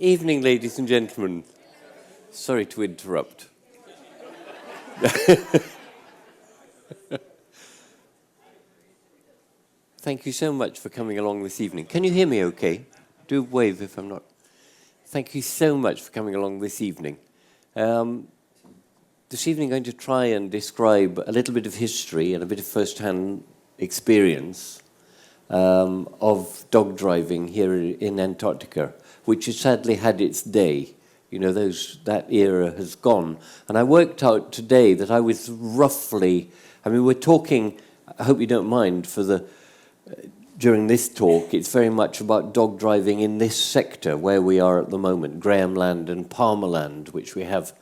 Evening, ladies and gentlemen. Sorry to interrupt. Thank you so much for coming along this evening. Can you hear me okay? Do wave if I'm not. Thank you so much for coming along this evening. This evening I'm going to try and describe a little bit of history and a bit of first-hand experience of dog driving here in Antarctica, which has sadly had its day. You know, that era has gone. And I worked out today that I was roughly, we're talking, I hope you don't mind, during this talk, it's very much about dog driving in this sector where we are at the moment, Graham Land and Palmer Land, which we have,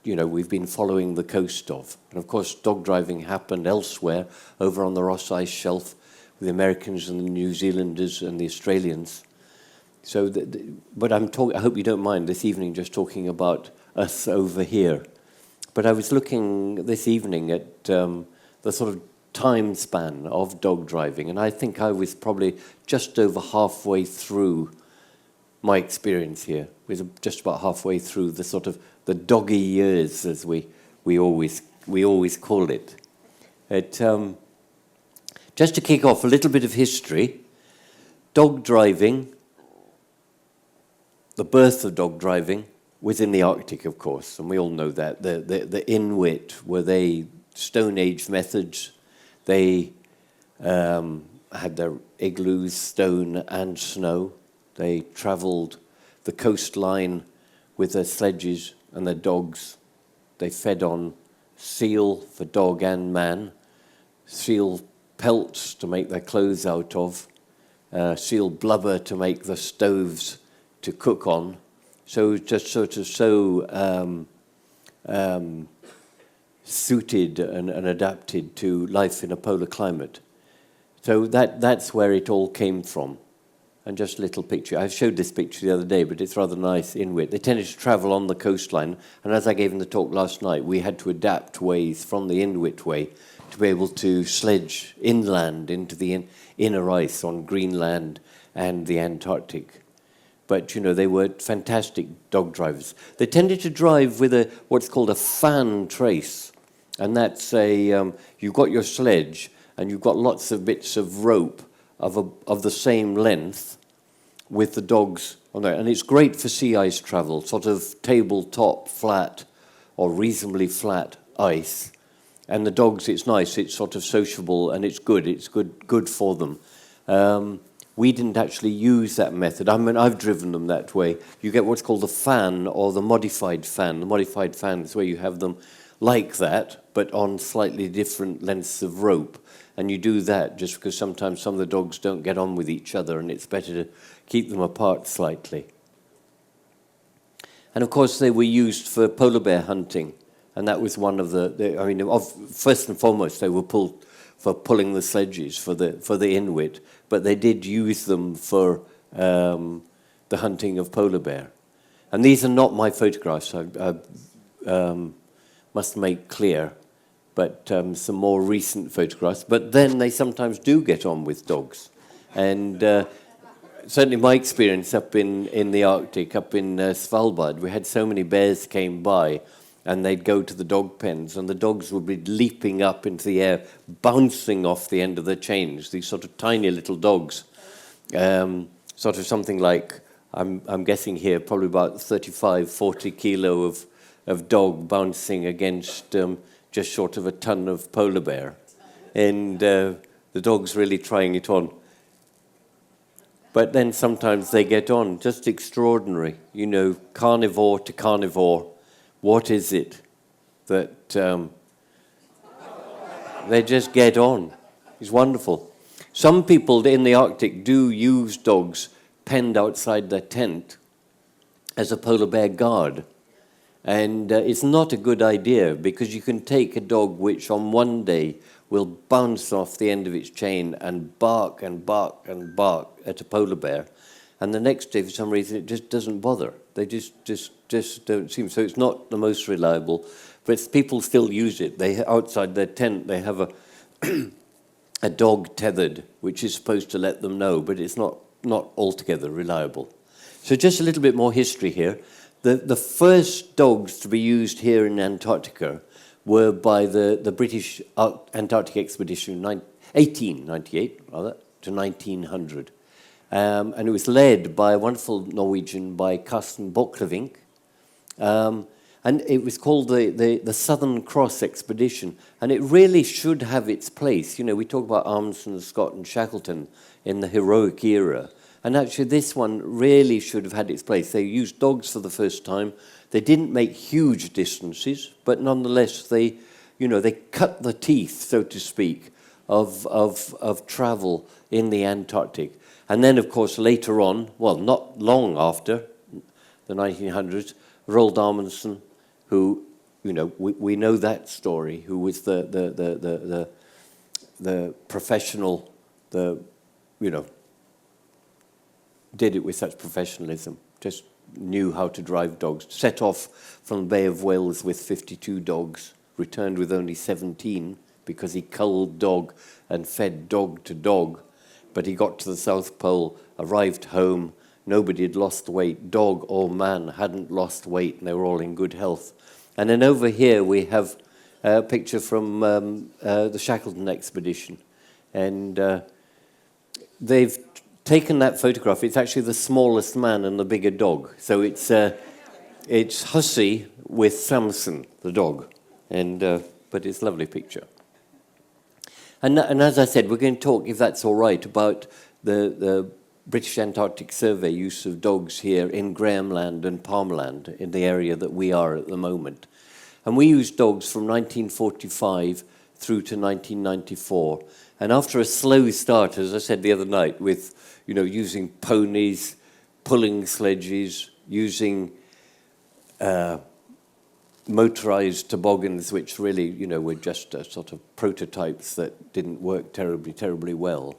we've been following the coast of. And of course, dog driving happened elsewhere, over on the Ross Ice Shelf, with the Americans and the New Zealanders and the Australians. So, but I hope you don't mind this evening just talking about us over here. But I was looking this evening at the sort of time span of dog driving, and I think I was probably just over halfway through my experience here. It was just about halfway through the sort of the doggy years, as we always call it. Just to kick off, a little bit of history. Dog driving, the birth of dog driving was in the Arctic, of course, and we all know that. The Inuit were Stone Age methods. They had their igloos, stone and snow. They travelled the coastline with their sledges and their dogs. They fed on seal for dog and man, seal pelts to make their clothes out of, seal blubber to make the stoves to cook on. So just sort of suited and adapted to life in a polar climate. So that's where it all came from. And just a little picture. I showed this picture the other day, but it's rather nice. Inuit. They tended to travel on the coastline, and as I gave in the talk last night, we had to adapt ways from the Inuit way to be able to sledge inland into the inner ice on Greenland and the Antarctic. But, they were fantastic dog drivers. They tended to drive with what's called a fan trace. And that's you've got your sledge, and you've got lots of bits of rope of the same length with the dogs on there. And it's great for sea ice travel, sort of tabletop flat or reasonably flat ice. And the dogs, it's nice, it's sort of sociable, and it's good for them. We didn't actually use that method. I've driven them that way. You get what's called the fan or the modified fan. The modified fan is where you have them like that, but on slightly different lengths of rope. And you do that just because sometimes some of the dogs don't get on with each other, and it's better to keep them apart slightly. And of course, they were used for polar bear hunting. And that was one of first and foremost, they were pulling the sledges for the Inuit, but they did use them for the hunting of polar bear. And these are not my photographs, I must make clear, but some more recent photographs. But then they sometimes do get on with dogs. And certainly my experience up in the Arctic, up in Svalbard, we had so many bears came by, and they'd go to the dog pens, and the dogs would be leaping up into the air, bouncing off the end of the chains, these sort of tiny little dogs. Sort of something like, I'm guessing here, probably about 35, 40 kilo of dog bouncing against just short of a ton of polar bear. And the dog's really trying it on. But then sometimes they get on, just extraordinary. Carnivore to carnivore. What is it that they just get on? It's wonderful. Some people in the Arctic do use dogs penned outside their tent as a polar bear guard. And it's not a good idea, because you can take a dog which on one day will bounce off the end of its chain and bark and bark and bark at a polar bear. And the next day, for some reason, it just doesn't bother. They just don't seem. So it's not the most reliable, but people still use it. Outside their tent, they have a dog tethered, which is supposed to let them know, but it's not altogether reliable. So just a little bit more history here. The first dogs to be used here in Antarctica were by the British Antarctic expedition 1898 rather, to 1900. And it was led by a wonderful Norwegian by Carsten Borchgrevink. And it was called the Southern Cross Expedition. And it really should have its place. You know, we talk about Amundsen, Scott and Shackleton in the heroic era. And actually this one really should have had its place. They used dogs for the first time. They didn't make huge distances, but nonetheless they cut the teeth, so to speak, of travel in the Antarctic. And then, of course, later on, well, not long after the 1900s, Roald Amundsen, who, you know, we know that story, who was the professional, did it with such professionalism, just knew how to drive dogs, set off from the Bay of Wales with 52 dogs, returned with only 17 because he culled dog and fed dog to dog. But he got to the South Pole, arrived home, nobody had lost weight, dog or man hadn't lost weight, and they were all in good health. And then over here we have a picture from the Shackleton expedition. And they've taken that photograph. It's actually the smallest man and the bigger dog. So it's Hussey with Samson, the dog. But it's a lovely picture. And as I said, we're going to talk, if that's all right, about the British Antarctic Survey use of dogs here in Grahamland and Palmerland, in the area that we are at the moment. And we used dogs from 1945 through to 1994. And after a slow start, as I said the other night, with using ponies, pulling sledges, using motorized toboggans, which really, were just sort of prototypes that didn't work terribly well.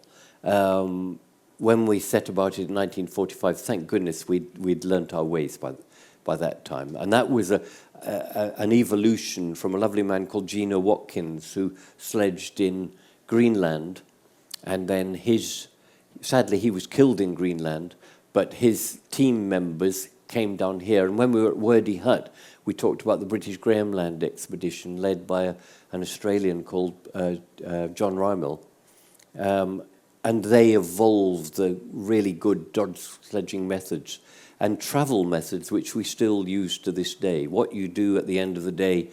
When we set about it in 1945, thank goodness we'd learnt our ways by that time. And that was an evolution from a lovely man called Gino Watkins, who sledged in Greenland, and then sadly he was killed in Greenland, but his team members came down here. And when we were at Wordie Hut, we talked about the British Grahamland expedition led by an Australian called John Rymel. And they evolved the really good dog sledging methods and travel methods, which we still use to this day. What you do at the end of the day,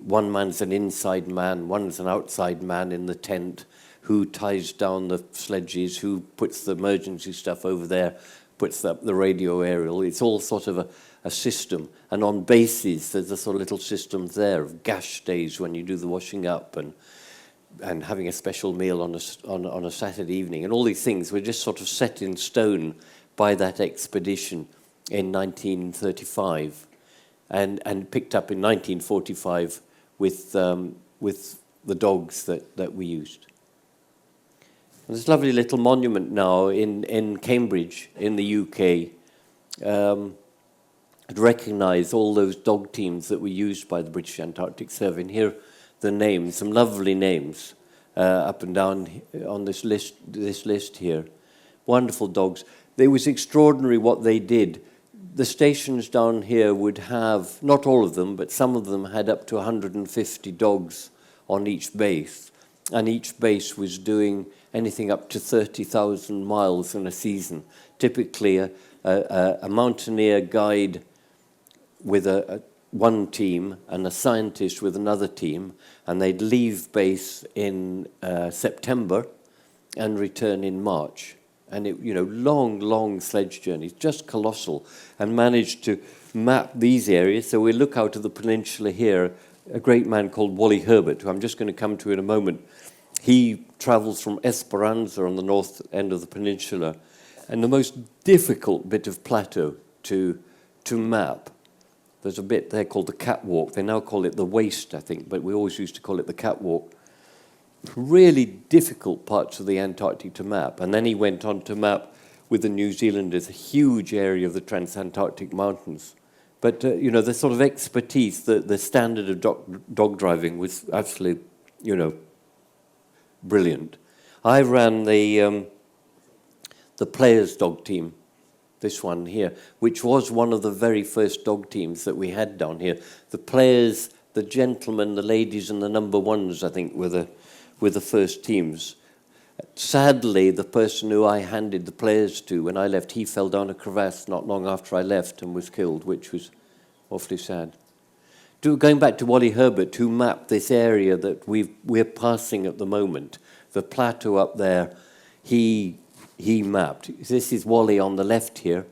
one man's an inside man, one's an outside man in the tent, who ties down the sledges, who puts the emergency stuff over there, puts up the radio aerial. It's all sort of a system. And on bases, there's a sort of little system there of gash days when you do the washing up and having a special meal on a Saturday evening. And all these things were just sort of set in stone by that expedition in 1935 and picked up in 1945 with the dogs that we used. And there's a lovely little monument now in Cambridge in the UK to recognise all those dog teams that were used by the British Antarctic Survey. And here the names, some lovely names up and down on this list here. Wonderful dogs. It was extraordinary what they did. The stations down here would have, not all of them, but some of them had up to 150 dogs on each base. And each base was doing anything up to 30,000 miles in a season. Typically a mountaineer guide with one team and a scientist with another team, and they'd leave base in September and return in March. And long sledge journeys, just colossal, and managed to map these areas. So we look out of the peninsula here, a great man called Wally Herbert, who I'm just going to come to in a moment. He travels from Esperanza on the north end of the peninsula, and the most difficult bit of plateau to map. There's a bit there called the catwalk. They now call it the waste, I think, but we always used to call it the catwalk. Really difficult parts of the Antarctic to map. And then he went on to map with the New Zealanders a huge area of the Transantarctic Mountains. But, the sort of expertise, the standard of dog driving was absolutely, brilliant. I ran the players' dog team this one here, which was one of the very first dog teams that we had down here. The players, the gentlemen, the ladies, and the number ones, I think, were the first teams. Sadly, the person who I handed the players to when I left, he fell down a crevasse not long after I left and was killed, which was awfully sad. Going back to Wally Herbert, who mapped this area that we're passing at the moment, the plateau up there, he mapped. This is Wally on the left here.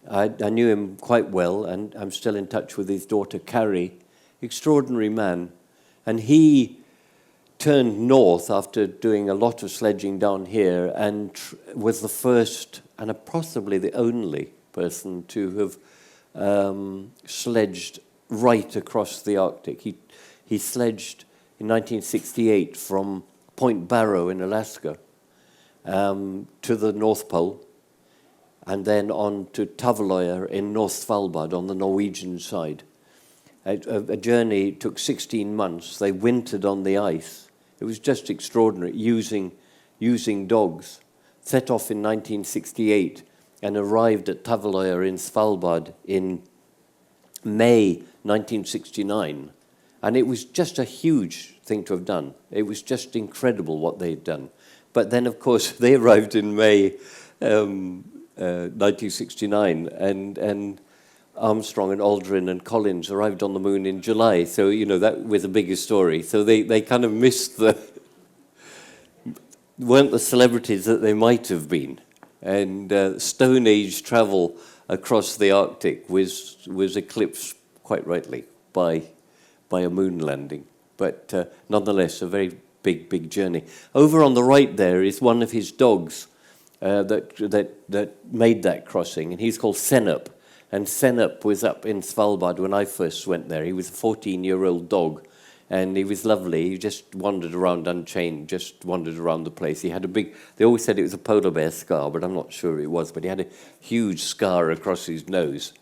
I knew him quite well, and I'm still in touch with his daughter, Carrie. Extraordinary man. And he turned north after doing a lot of sledging down here and was the first and possibly the only person to have sledged right across the Arctic. He sledged in 1968 from Point Barrow in Alaska to the North Pole, and then on to Tavaløya in North Svalbard on the Norwegian side. A journey took 16 months. They wintered on the ice. It was just extraordinary, using dogs. Set off in 1968 and arrived at Tavaløya in Svalbard in May 1969. And it was just a huge thing to have done. It was just incredible what they'd done. But then, of course, they arrived in May 1969, and Armstrong and Aldrin and Collins arrived on the moon in July. So, that was a bigger story. So they kind of missed weren't the celebrities that they might have been. And Stone Age travel across the Arctic was eclipsed, quite rightly, by a moon landing. But nonetheless, a very big journey. Over on the right there is one of his dogs that made that crossing, and he's called Senup. And Senup was up in Svalbard when I first went there. He was a 14-year-old dog, and he was lovely. He just wandered around unchained, just wandered around the place. He had they always said it was a polar bear scar, but I'm not sure it was. But he had a huge scar across his nose,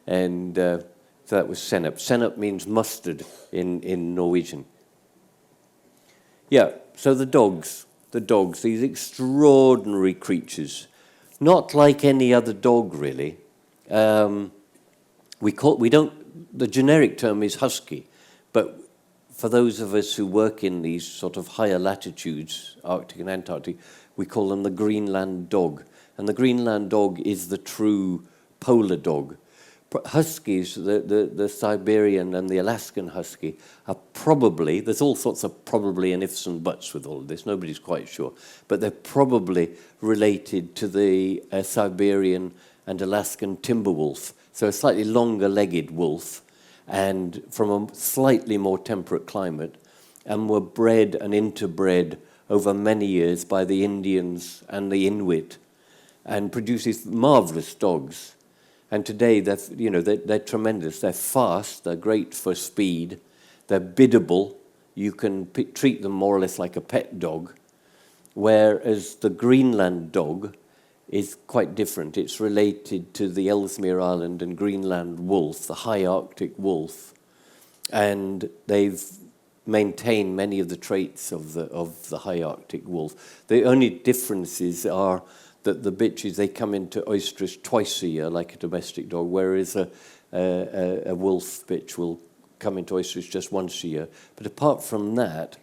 and so that was Senup. Senup means mustard in Norwegian. Yeah, so the dogs, these extraordinary creatures, not like any other dog, really. The generic term is husky, but for those of us who work in these sort of higher latitudes, Arctic and Antarctic, we call them the Greenland dog. And the Greenland dog is the true polar dog. Huskies, the Siberian and the Alaskan husky, are probably, there's all sorts of probably and ifs and buts with all of this, nobody's quite sure, but they're probably related to the Siberian and Alaskan timber wolf, so a slightly longer-legged wolf, and from a slightly more temperate climate, and were bred and interbred over many years by the Indians and the Inuit, and produces marvelous dogs. And today they're tremendous. They're fast. They're great for speed. They're biddable. You can treat them more or less like a pet dog, whereas the Greenland dog is quite different. It's related to the Ellesmere Island and Greenland wolf, the high Arctic wolf, and they've maintained many of the traits of the high Arctic wolf. The only differences are that the bitches, they come into oestrus twice a year, like a domestic dog, whereas a wolf bitch will come into oestrus just once a year. But apart from that,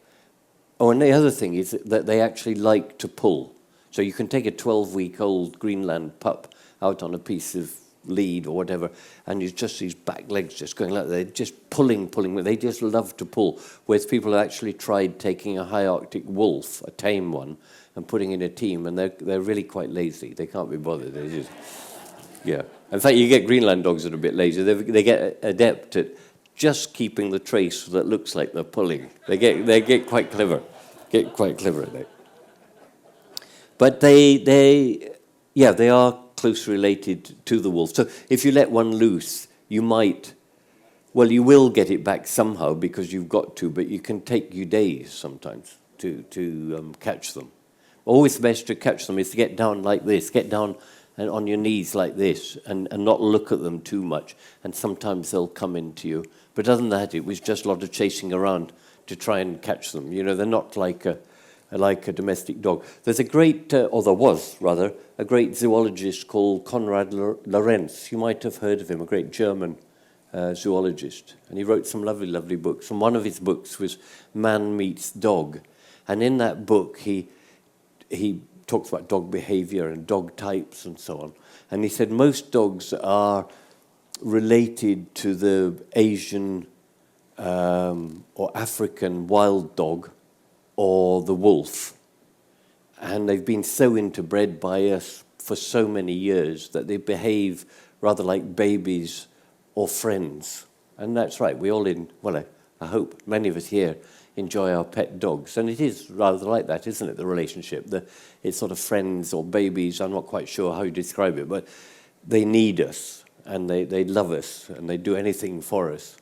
and the other thing is that they actually like to pull. So you can take a 12-week-old Greenland pup out on a piece of lead or whatever, and it's just these back legs just going like that. They're just pulling. They just love to pull. Whereas people have actually tried taking a high Arctic wolf, a tame one, and putting in a team, and they're really quite lazy. They can't be bothered. They just, yeah. In fact, you get Greenland dogs that are a bit lazy. They get adept at just keeping the trace that looks like they're pulling. They get quite clever. Get quite clever at that. But they are closely related to the wolf. So if you let one loose, you will get it back somehow because you've got to, but it can take you days sometimes to catch them. Always the best to catch them is to get down like this, get down and on your knees like this and not look at them too much. And sometimes they'll come into you. But other than that, it was just a lot of chasing around to try and catch them. They're not like like a domestic dog. There's a great, or there was rather, a great zoologist called Konrad Lorenz. You might have heard of him, a great German zoologist. And he wrote some lovely, lovely books. And one of his books was Man Meets Dog. And in that book, he talks about dog behavior and dog types and so on. And he said most dogs are related to the Asian or African wild dog or the wolf. And they've been so interbred by us for so many years that they behave rather like babies or friends. And that's right, we all I hope many of us here enjoy our pet dogs. And it is rather like that, isn't it, the relationship? It's sort of friends or babies, I'm not quite sure how you describe it, but they need us and they love us and they do anything for us.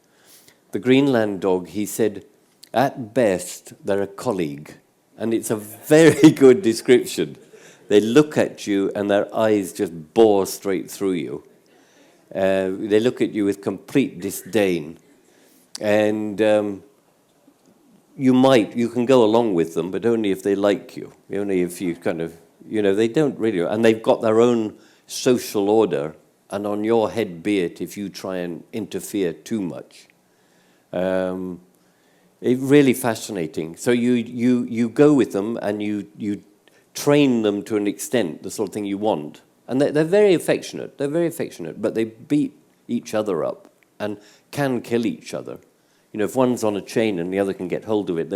The Greenland dog, he said, at best, they're a colleague. And it's a very good description. They look at you and their eyes just bore straight through you. They look at you with complete disdain. And you can go along with them, but only if they like you. Only if you kind of, they don't really. And they've got their own social order. And on your head be it if you try and interfere too much. It's really fascinating. So you go with them and you train them to an extent, the sort of thing you want. And they're very affectionate. They're very affectionate, but they beat each other up and can kill each other. If one's on a chain and the other can get hold of it,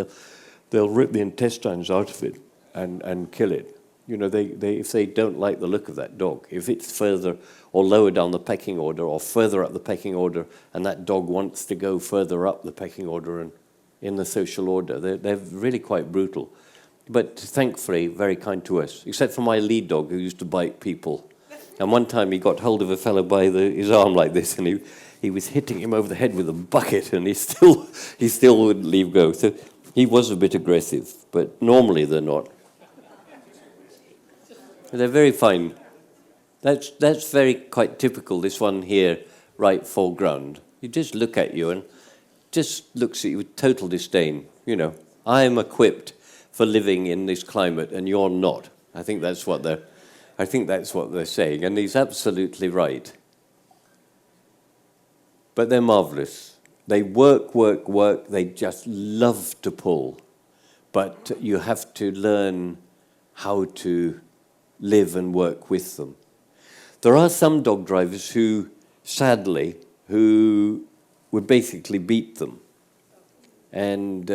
they'll rip the intestines out of it and kill it. If they don't like the look of that dog, if it's further or lower down the pecking order or further up the pecking order, and that dog wants to go further up the pecking order and in the social order, they're really quite brutal. But thankfully, very kind to us, except for my lead dog who used to bite people. And one time he got hold of a fellow by his arm like this, and he was hitting him over the head with a bucket, and he still wouldn't leave go. So he was a bit aggressive, but normally they're not. They're very fine. That's very quite typical, this one here, right foreground. He just look at you and just looks at you with total disdain. I am equipped for living in this climate and you're not. I think that's what they're saying, and he's absolutely right. But they're marvelous. They work, they just love to pull. But you have to learn how to live and work with them. There are some dog drivers who, sadly, would basically beat them. And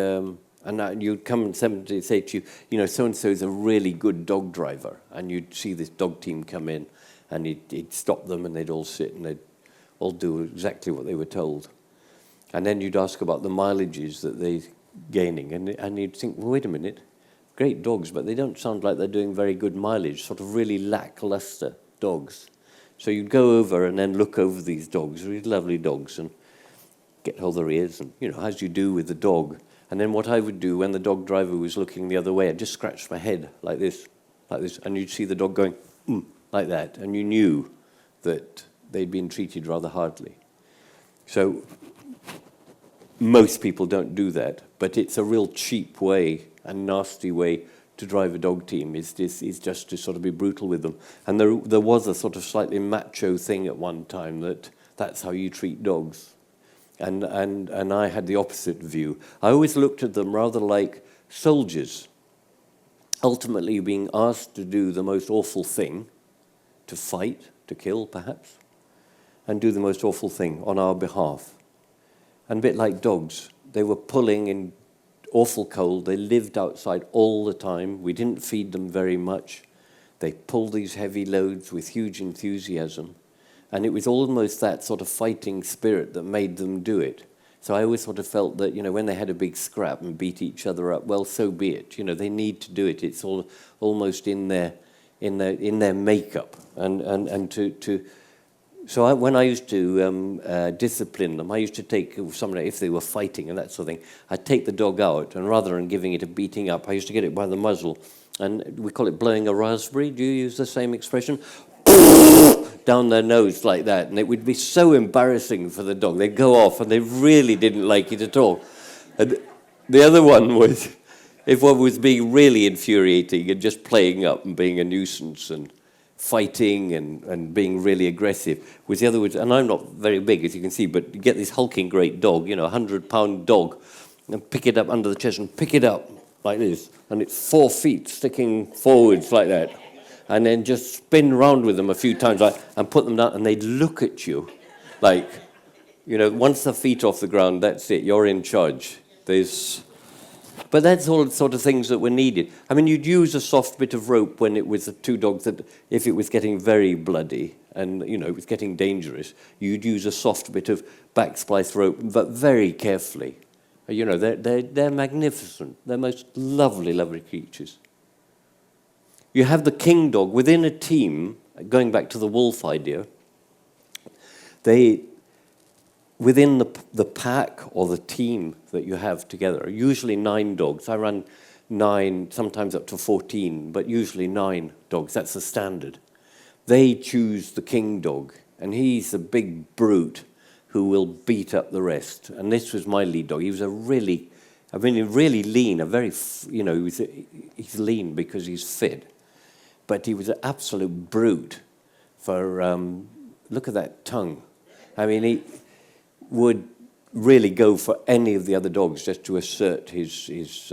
you'd come and somebody say to you, so-and-so is a really good dog driver. And you'd see this dog team come in and he'd stop them and they'd all sit and they'd all do exactly what they were told. And then you'd ask about the mileages that they're gaining. And you'd think, well, wait a minute, great dogs, but they don't sound like they're doing very good mileage, sort of really lackluster dogs. So you'd go over and then look over these dogs, really lovely dogs, and get hold of their ears, and, as you do with the dog. And then what I would do when the dog driver was looking the other way, I'd just scratch my head like this, and you'd see the dog going, like that, and you knew that they'd been treated rather hardly. So most people don't do that, but it's a real cheap way and nasty way to drive a dog team, is just to sort of be brutal with them. And there was a sort of slightly macho thing at one time that's how you treat dogs. And I had the opposite view. I always looked at them rather like soldiers, ultimately being asked to do the most awful thing, to fight, to kill perhaps, and do the most awful thing on our behalf. And a bit like dogs, they were pulling in awful cold. They lived outside all the time. We didn't feed them very much. They pulled these heavy loads with huge enthusiasm. And it was almost that sort of fighting spirit that made them do it. So I always sort of felt that, when they had a big scrap and beat each other up, well, so be it. They need to do it. It's almost in their makeup. So when I used to discipline them, I used to take somebody, if they were fighting and that sort of thing, I'd take the dog out, and rather than giving it a beating up, I used to get it by the muzzle, and we call it blowing a raspberry. Do you use the same expression? Down their nose like that, and it would be so embarrassing for the dog. They'd go off, and they really didn't like it at all. And the other one was, If one was being really infuriating and just playing up and being a nuisance and fighting and being really aggressive, was the other words. And I'm not very big, as you can see, but you get this hulking great dog, you know, 100-pound dog, and pick it up under the chest and pick it up like this, and it's 4 feet sticking forwards like that, and then just spin round with them a few times and put them down, and they'd look at you like, you know, once the feet off the ground, that's it, you're in charge. But that's all the sort of things that were needed. I mean, you'd use a soft bit of rope when it was the two dogs that, if it was getting very bloody and, you know, it was getting dangerous, you'd use a soft bit of backsplice rope, but very carefully. You know, they're magnificent. They're most lovely, lovely creatures. You have the king dog within a team, going back to the wolf idea, within the pack or the team that you have together, usually 9 dogs. I run 9, sometimes up to 14, but usually 9 dogs. That's the standard. They choose the king dog, and he's a big brute who will beat up the rest. And this was my lead dog. He was really lean, he's lean because he's fit, but he was an absolute brute for, look at that tongue. I mean, he would really go for any of the other dogs just to assert his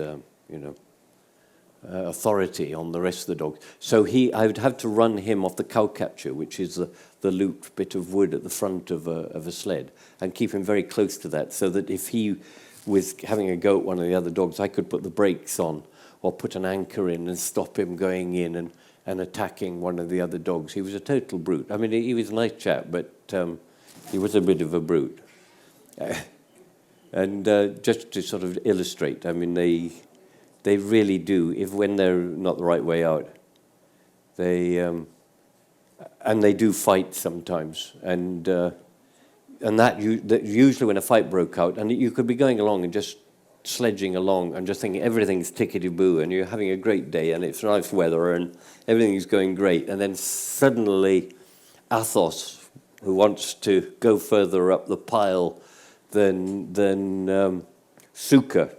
authority on the rest of the dogs. So I would have to run him off the cow catcher, which is the looped bit of wood at the front of a sled, and keep him very close to that, so that if he was having a go at one of the other dogs, I could put the brakes on or put an anchor in and stop him going in and attacking one of the other dogs. He was a total brute. I mean, he was a nice chap, but he was a bit of a brute. And just to sort of illustrate, I mean, they really do, when they're not the right way out, they do fight sometimes, and that usually when a fight broke out, and you could be going along and just sledging along and just thinking everything's tickety-boo and you're having a great day and it's nice weather and everything's going great, and then suddenly Athos, who wants to go further up the pile than Suka,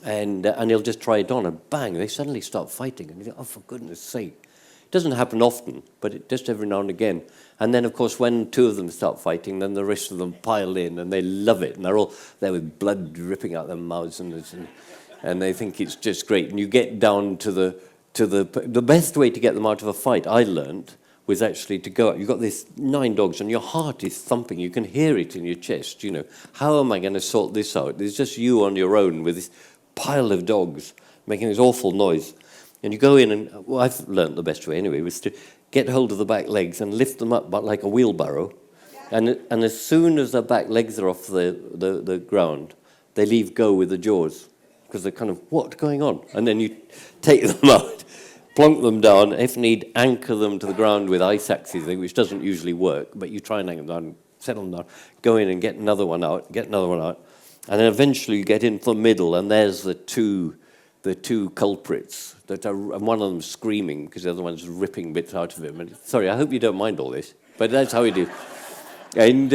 and he'll just try it on, and bang, they suddenly start fighting, and you think, oh, for goodness sake. It doesn't happen often, but it just every now and again. And then, of course, when 2 of them start fighting, then the rest of them pile in, and they love it, and they're all there with blood dripping out their mouths, and they think it's just great. And you get down to the best way to get them out of a fight, I learned, was actually to go out. You've got these 9 dogs, and your heart is thumping. You can hear it in your chest, you know. How am I going to sort this out? There's just you on your own with this pile of dogs making this awful noise. And you go in and, well, I've learned the best way anyway, was to get hold of the back legs and lift them up but like a wheelbarrow. And as soon as the back legs are off the ground, they leave go with the jaws, because they're kind of, what's going on? And then you take them out, plonk them down, if need, anchor them to the ground with ice axes, which doesn't usually work, but you try and anchor them down, settle them down, go in and get another one out, and then eventually you get into the middle, and there's the two culprits, and one of them screaming because the other one's ripping bits out of him. And sorry, I hope you don't mind all this, but that's how we do. And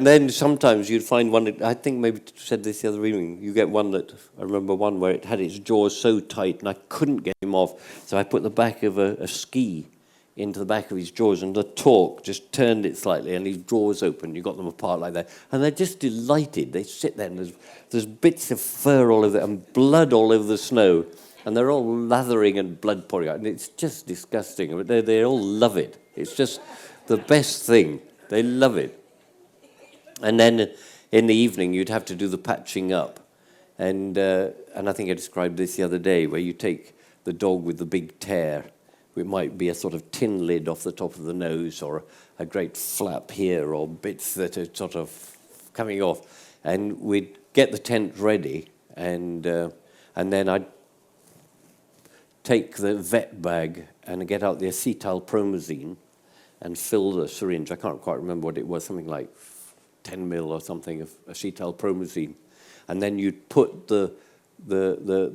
then sometimes you'd find one that, I think maybe said this the other evening, you get one that, I remember one where it had its jaws so tight and I couldn't get him off, so I put the back of a ski into the back of his jaws, and the torque just turned it slightly, and his jaws opened. You got them apart like that, and they're just delighted. They sit there, and there's bits of fur all over and blood all over the snow, and they're all lathering and blood pouring out, and it's just disgusting. But they all love it. It's just the best thing. They love it. And then in the evening, you'd have to do the patching up, and I think I described this the other day, where you take the dog with the big tear. It might be a sort of tin lid off the top of the nose, or a great flap here, or bits that are sort of coming off. And we'd get the tent ready, and then I'd take the vet bag and get out the acetylpromazine and fill the syringe. I can't quite remember what it was, something like 10 mil or something of acetylpromazine. And then you'd put the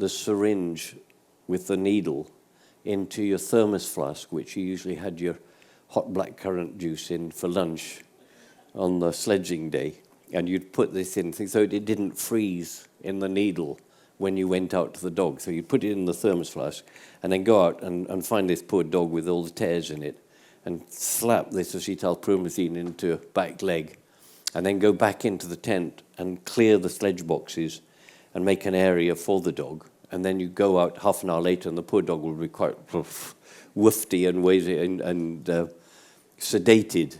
syringe with the needle into your thermos flask, which you usually had your hot blackcurrant juice in for lunch on the sledging day, and you'd put this in so it didn't freeze in the needle when you went out to the dog. So you put it in the thermos flask and then go out and find this poor dog with all the tears in it and slap this acetylpromazine into a back leg and then go back into the tent and clear the sledge boxes and make an area for the dog. And then you go out half an hour later and the poor dog will be quite woofy and wheezy and sedated,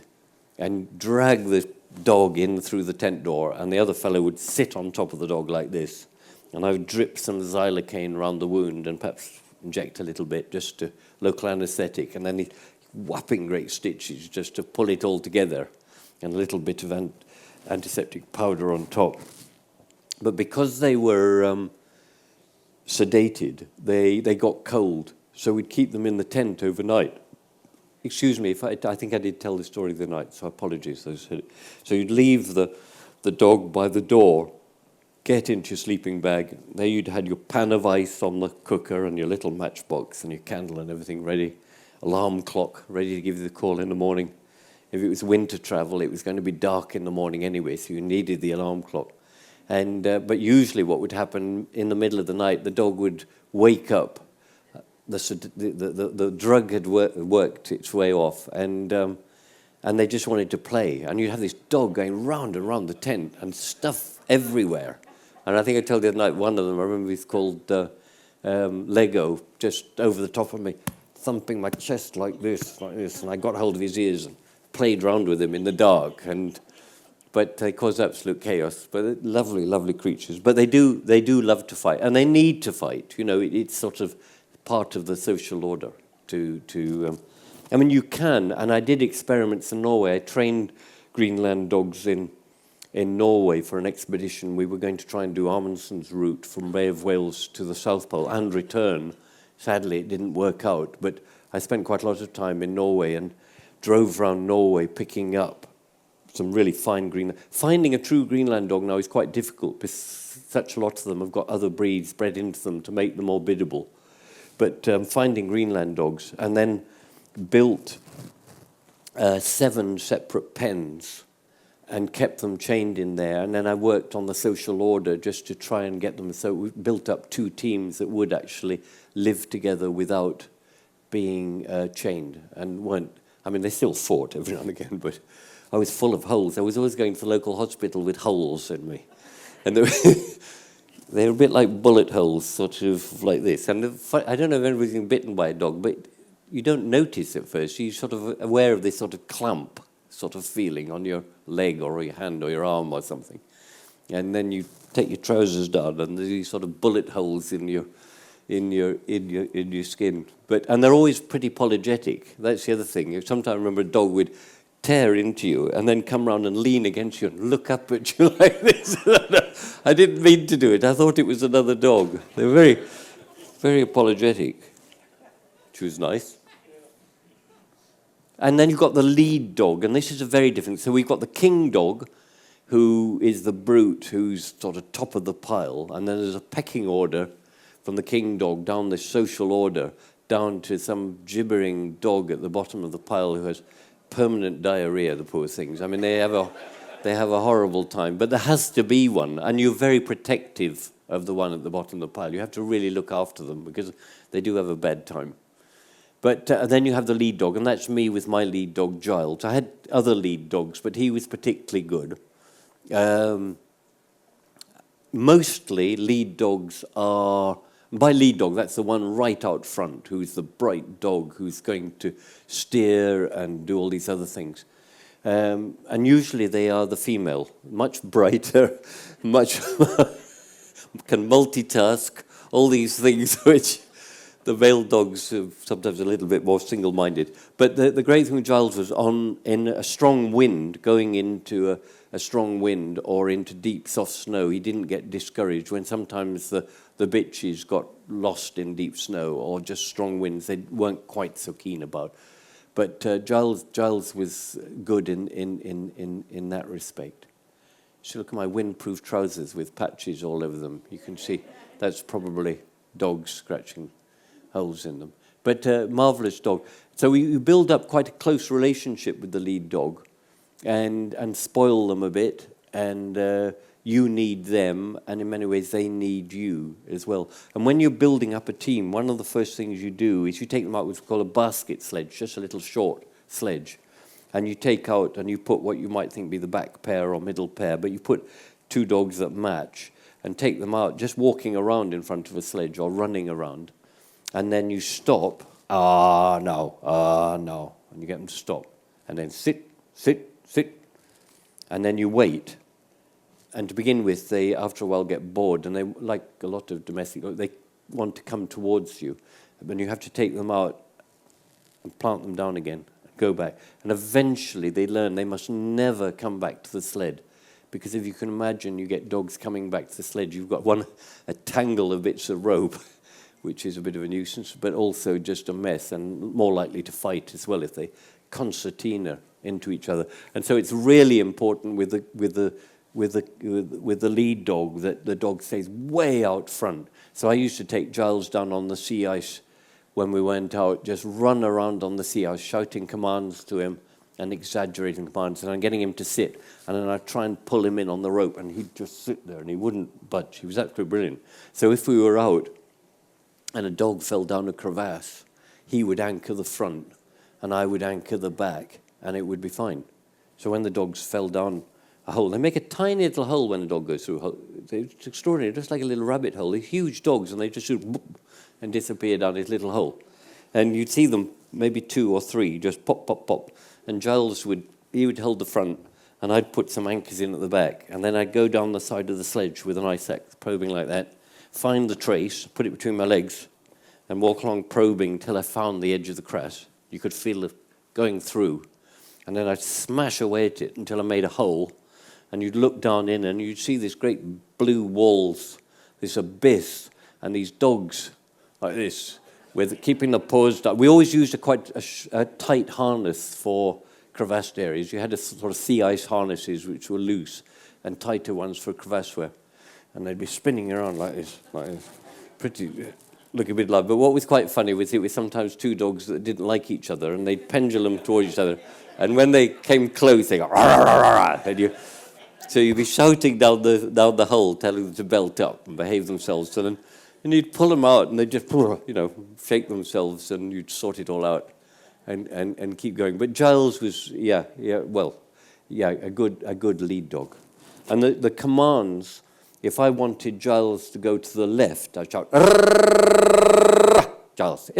and drag the dog in through the tent door, and the other fellow would sit on top of the dog like this, and I would drip some xylocaine around the wound and perhaps inject a little bit just to local anaesthetic, and then whapping great stitches just to pull it all together, and a little bit of antiseptic powder on top. But because they were sedated, they got cold, so we'd keep them in the tent overnight. Excuse me, if I think I did tell the story the night, so apologies. So you'd leave the dog by the door, get into your sleeping bag. There you'd had your pan of ice on the cooker and your little matchbox and your candle and everything ready. Alarm clock ready to give you the call in the morning. If it was winter travel, it was going to be dark in the morning anyway, so you needed the alarm clock. And but usually what would happen in the middle of the night, the dog would wake up. The drug had worked its way off, and they just wanted to play. And you'd have this dog going round and round the tent and stuff everywhere. And I think I told you the other night, one of them, I remember he's called Lego, just over the top of me, thumping my chest like this. And I got hold of his ears and played round with him in the dark. But they cause absolute chaos. But lovely, lovely creatures. But they do love to fight, and they need to fight. You know, it's sort of part of the social order I mean, you can, and I did experiments in Norway. I trained Greenland dogs in Norway for an expedition. We were going to try and do Amundsen's route from Bay of Whales to the South Pole and return. Sadly, it didn't work out, but I spent quite a lot of time in Norway and drove around Norway picking up some really fine Greenland. Finding a true Greenland dog now is quite difficult because such a lot of them have got other breeds bred into them to make them more biddable. But finding Greenland dogs, and then built 7 separate pens and kept them chained in there. And then I worked on the social order just to try and get them. So we built up 2 teams that would actually live together without being chained and weren't. I mean, they still fought every now and again, but I was full of holes. I was always going to the local hospital with holes in me, and they're a bit like bullet holes, sort of like this. And I don't know if anybody's been bitten by a dog, but you don't notice at first. You're sort of aware of this sort of clamp sort of feeling on your leg or your hand or your arm or something. And then you take your trousers down and there's these sort of bullet holes in your skin. And they're always pretty apologetic. That's the other thing. Sometimes I remember a dog would tear into you and then come round and lean against you and look up at you like this. I didn't mean to do it. I thought it was another dog. They were very, very apologetic, which was nice. And then you've got the lead dog, and this is a very different. So we've got the king dog, who is the brute, who's sort of top of the pile, and then there's a pecking order from the king dog down the social order, down to some gibbering dog at the bottom of the pile who has permanent diarrhea, the poor things. I mean, they have a horrible time. But there has to be one, and you're very protective of the one at the bottom of the pile. You have to really look after them because they do have a bad time. But then you have the lead dog, and that's me with my lead dog, Giles. I had other lead dogs, but he was particularly good. Mostly lead dogs are... By lead dog, that's the one right out front, who's the bright dog who's going to steer and do all these other things. And usually they are the female, much brighter, much can multitask, all these things which the male dogs are sometimes a little bit more single-minded. But the great thing with Giles was in a strong wind, going into a strong wind or into deep soft snow, he didn't get discouraged when sometimes the bitches got lost in deep snow or just strong winds they weren't quite so keen about. But Giles was good in that respect. So look at my windproof trousers with patches all over them. You can see that's probably dogs scratching holes in them. But marvellous dog. So we build up quite a close relationship with the lead dog and spoil them a bit and you need them, and in many ways they need you as well. And when you're building up a team, one of the first things you do is you take them out what's called a basket sledge, just a little short sledge. And you take out and you put what you might think be the back pair or middle pair, but you put 2 dogs that match and take them out just walking around in front of a sledge or running around. And then you stop, no, and you get them to stop. And then sit, and then you wait. And to begin with, they, after a while, get bored, and they, like a lot of domestic dogs, they want to come towards you. But you have to take them out and plant them down again, and go back. And eventually they learn they must never come back to the sled. Because if you can imagine, you get dogs coming back to the sled, you've got a tangle of bits of rope, which is a bit of a nuisance, but also just a mess, and more likely to fight as well if they concertina into each other. And so it's really important with the lead dog that the dog stays way out front. So I used to take Giles down on the sea ice when we went out, just run around on the sea ice, shouting commands to him and exaggerating commands, and I'm getting him to sit, and then I'd try and pull him in on the rope, and he'd just sit there, and he wouldn't budge. He was absolutely brilliant. So if we were out and a dog fell down a crevasse, he would anchor the front, and I would anchor the back, and it would be fine. So when the dogs fell down a hole, they make a tiny little hole when a dog goes through a hole. It's extraordinary, just like a little rabbit hole. They're huge dogs, and they just sort of and disappear down this little hole. And you'd see them, maybe 2 or 3, just pop, pop, pop. And Giles would hold the front, and I'd put some anchors in at the back. And then I'd go down the side of the sledge with an ice axe, probing like that, find the trace, put it between my legs, and walk along probing till I found the edge of the crevasse. You could feel it going through. And then I'd smash away at it until I made a hole. And you'd look down in, and you'd see this great blue walls, this abyss, and these dogs like this, with keeping the paws down. We always used a tight harness for crevassed areas. You had a sort of sea ice harnesses which were loose, and tighter ones for crevasse wear. And they'd be spinning around like this. Pretty, look a bit like. But what was quite funny was it was sometimes 2 dogs that didn't like each other, and they'd pendulum towards each other. And when they came close, they go, rah, rah, rah, rah, and so you'd be shouting down the hole, telling them to belt up and behave themselves. And you'd pull them out, and they'd just, shake themselves, and you'd sort it all out and keep going. But Giles was, a good lead dog. And the commands, if I wanted Giles to go to the left, I'd shout, Giles,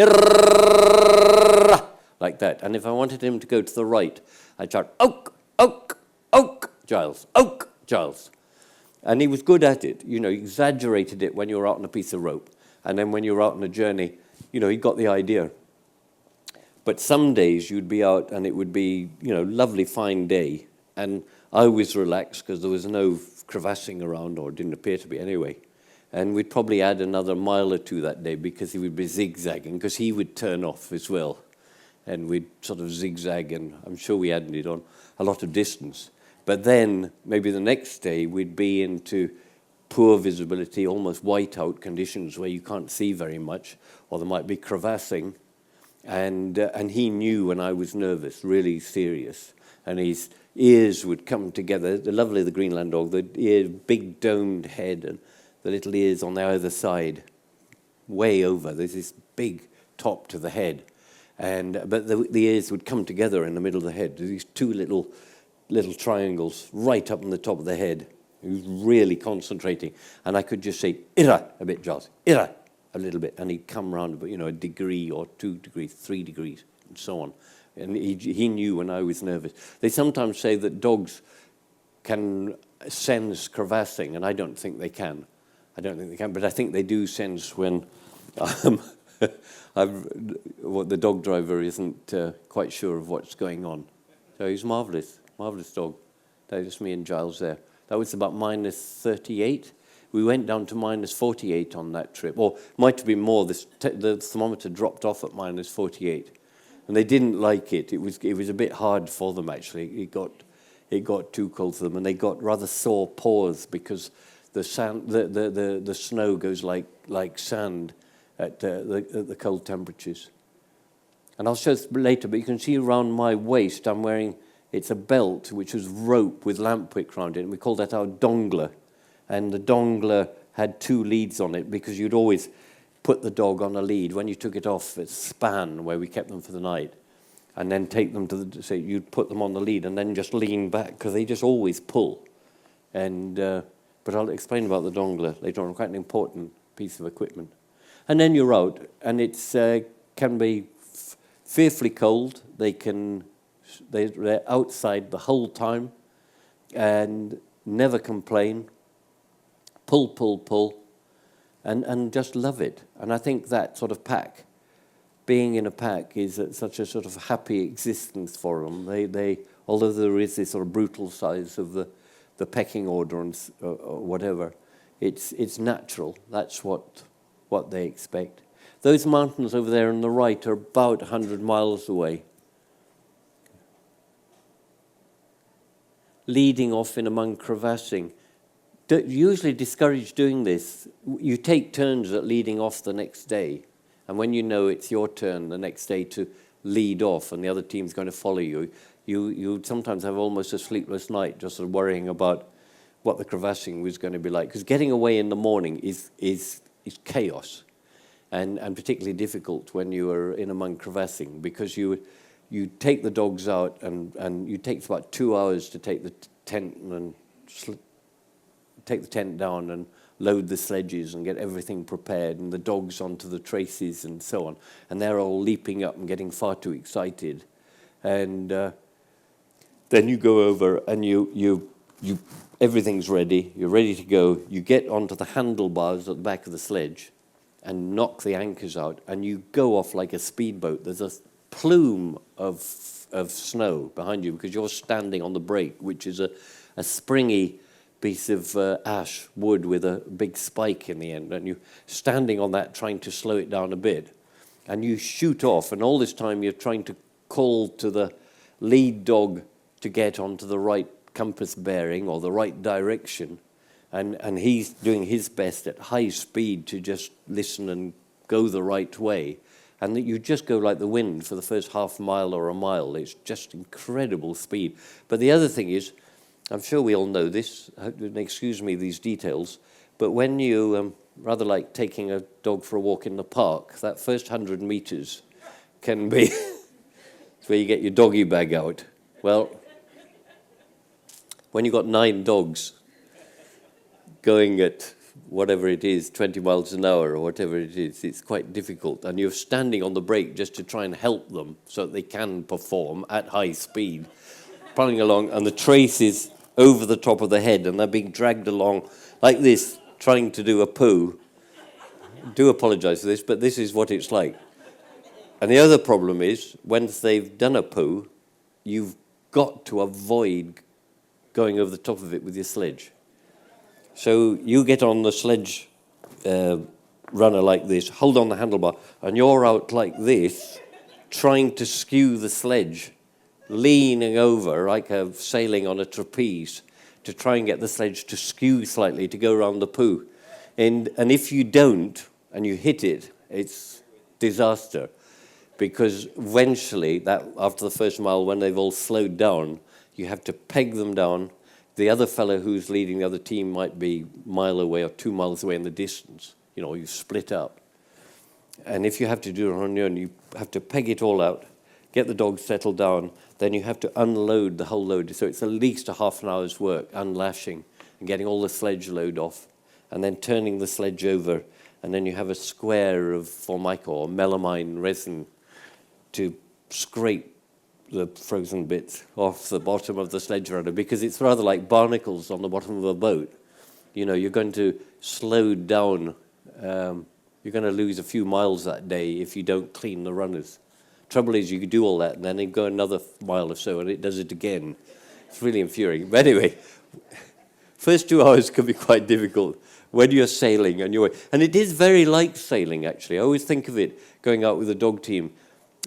like that. And if I wanted him to go to the right, I'd shout, oak, oak, oak, Giles, oak, Giles. And he was good at it. He exaggerated it when you were out on a piece of rope. And then when you were out on a journey, he got the idea. But some days you'd be out and it would be, lovely fine day. And I was relaxed because there was no crevassing around, or didn't appear to be anyway. And we'd probably add another mile or 2 that day because he would be zigzagging, because he would turn off as well. And we'd sort of zigzag, and I'm sure we added on a lot of distance. But then, maybe the next day, we'd be into poor visibility, almost whiteout conditions where you can't see very much, or there might be crevassing. And he knew when I was nervous, really serious. And his ears would come together. The lovely, the Greenland dog, big domed head, and the little ears on the either side, way over. There's this big top to the head. But the ears would come together in the middle of the head. These 2 little triangles right up on the top of the head. He was really concentrating. And I could just say, Ira, a bit, Giles, Ira, a little bit. And he'd come round, a degree or 2 degrees, 3 degrees, and so on. And he knew when I was nervous. They sometimes say that dogs can sense crevassing, and I don't think they can. But I think they do sense when the dog driver isn't quite sure of what's going on. So he's marvellous dog. That was me and Giles there. That was about minus 38. We went down to minus 48 on that trip. Or might have been more. The thermometer dropped off at minus 48. And they didn't like it. It was a bit hard for them, actually. It got too cold for them, and they got rather sore paws because the snow goes like sand at the cold temperatures. And I'll show this later, but you can see around my waist I'm wearing It's a belt which was rope with lamp wick around it, and we called that our dongler. And the dongler had 2 leads on it because you'd always put the dog on a lead. When you took it off, it's span where we kept them for the night, and then take them to the, so you'd put them on the lead and then just lean back because they just always pull. And but I'll explain about the dongler later on. Quite an important piece of equipment. And then you're out, and it's can be fearfully cold. They're outside the whole time and never complain. Pull, and just love it. And I think that sort of pack, being in a pack, is such a sort of happy existence for them. They although there is this sort of brutal size of the pecking order and or whatever, it's natural. That's what they expect. Those mountains over there on the right are about 100 miles away. Leading off in among crevassing. Usually discourage doing this. You take turns at leading off the next day, and when you know it's your turn the next day to lead off and the other team's going to follow you, you sometimes have almost a sleepless night just sort of worrying about what the crevassing was going to be like. Because getting away in the morning is chaos, and particularly difficult when you are in among crevassing, because you take the dogs out and it takes about 2 hours to take the tent and take the tent down and load the sledges and get everything prepared and the dogs onto the traces and so on. And they're all leaping up and getting far too excited. And then you go over and you everything's ready. You're ready to go. You get onto the handlebars at the back of the sledge and knock the anchors out, and you go off like a speedboat. There's a plume of snow behind you because you're standing on the brake, which is a springy piece of ash wood with a big spike in the end, and you're standing on that trying to slow it down a bit, and you shoot off, and all this time you're trying to call to the lead dog to get onto the right compass bearing or the right direction, and he's doing his best at high speed to just listen and go the right way, and that you just go like the wind for the first half mile or a mile. It's just incredible speed. But the other thing is, I'm sure we all know this, excuse me these details, but when you, rather like taking a dog for a walk in the park, that first 100 meters can be it's where you get your doggy bag out. Well, when you've got 9 dogs going at whatever it is, 20 miles an hour or whatever it is, it's quite difficult. And you're standing on the brake just to try and help them so that they can perform at high speed, pulling along, and the trace is over the top of the head, and they're being dragged along like this, trying to do a poo. I do apologize for this, but this is what it's like. And the other problem is, once they've done a poo, you've got to avoid going over the top of it with your sledge. So you get on the sledge runner like this, hold on the handlebar, and you're out like this, trying to skew the sledge, leaning over like a sailing on a trapeze to try and get the sledge to skew slightly to go around the poo. And if you don't, and you hit it, it's disaster. Because eventually, that after the first mile, when they've all slowed down, you have to peg them down. The other fellow who's leading the other team might be a mile away or 2 miles away in the distance. You know, you split up. And if you have to do it on your own, you have to peg it all out, get the dogs settled down, then you have to unload the whole load. So it's at least a half an hour's work, unlashing and getting all the sledge load off, and then turning the sledge over, and then you have a square of formica or melamine resin to scrape the frozen bits off the bottom of the sledge runner, because it's rather like barnacles on the bottom of a boat. You know, you're going to slow down. You're going to lose a few miles that day if you don't clean the runners. Trouble is, you could do all that, and then they go another mile or so, and it does it again. It's really infuriating. But anyway, first 2 hours can be quite difficult when you're sailing, and it is very like sailing, actually. I always think of it going out with a dog team.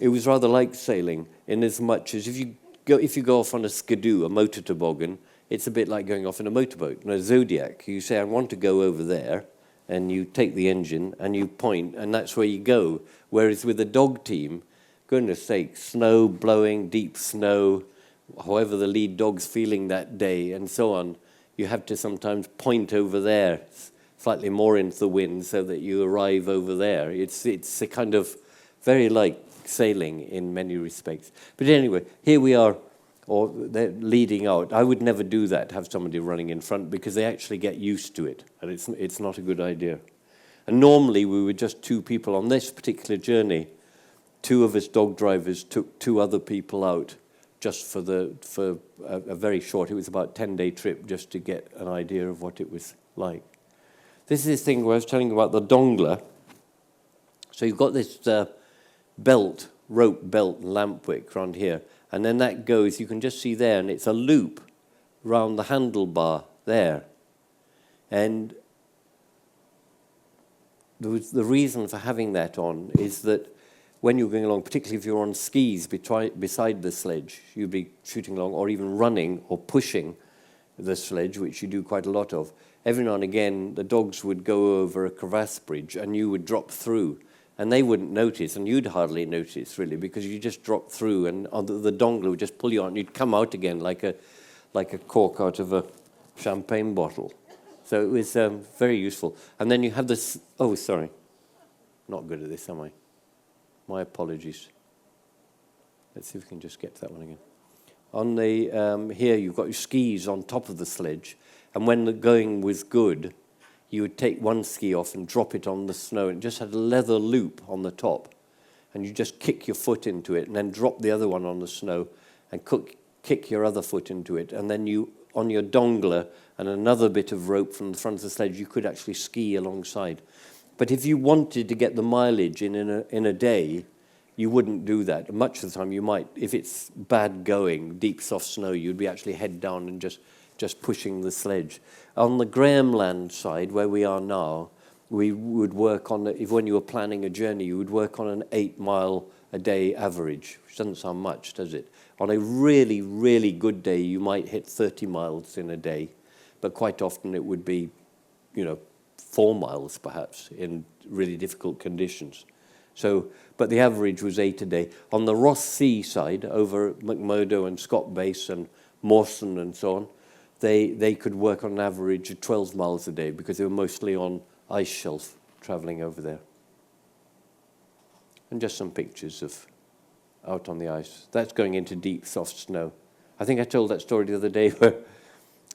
It was rather like sailing, in as much as if you go off on a skidoo, a motor toboggan, it's a bit like going off in a motorboat. In a Zodiac, you say, I want to go over there, and you take the engine, and you point, and that's where you go. Whereas with a dog team, goodness sake, snow blowing, deep snow, however the lead dog's feeling that day and so on, you have to sometimes point over there, slightly more into the wind so that you arrive over there. It's a kind of very like sailing in many respects. But anyway, here we are, or they're leading out. I would never do that, have somebody running in front, because they actually get used to it, and it's not a good idea. And normally we were just two people on this particular journey. Two of us dog drivers took two other people out just for a very short, it was about a 10-day trip, just to get an idea of what it was like. This is this thing where I was telling you about the dongler. So you've got this rope belt and lamp wick around here, and then that goes, you can just see there, and it's a loop round the handlebar there. And the reason for having that on is that when you're going along, particularly if you're on skis beside the sledge, you'd be shooting along or even running or pushing the sledge, which you do quite a lot of. Every now and again, the dogs would go over a crevasse bridge and you would drop through, and they wouldn't notice, and you'd hardly notice really, because you just drop through, and the dongler would just pull you out, and you'd come out again like a cork out of a champagne bottle. So it was very useful. And then you have this. Oh, sorry, not good at this, am I? My apologies. Let's see if we can just get to that one again. On the here, you've got your skis on top of the sledge, and when the going was good, you would take one ski off and drop it on the snow, and it just had a leather loop on the top, and you just kick your foot into it, and then drop the other one on the snow, and kick your other foot into it, and then you, on your dongler and another bit of rope from the front of the sledge, you could actually ski alongside. But if you wanted to get the mileage in a day, you wouldn't do that. Much of the time you might, if it's bad going, deep soft snow, you'd be actually head down and just pushing the sledge. On the Grahamland side, where we are now, we would work on, when you were planning a journey, you would work on an 8-mile a day average, which doesn't sound much, does it? On a really, really good day, you might hit 30 miles in a day, but quite often it would be, 4 miles perhaps in really difficult conditions. So, but the average was 8 a day. On the Ross Sea side, over McMurdo and Scott Base and Mawson and so on, they could work on an average of 12 miles a day because they were mostly on ice shelf traveling over there. And just some pictures of out on the ice. That's going into deep, soft snow. I think I told that story the other day where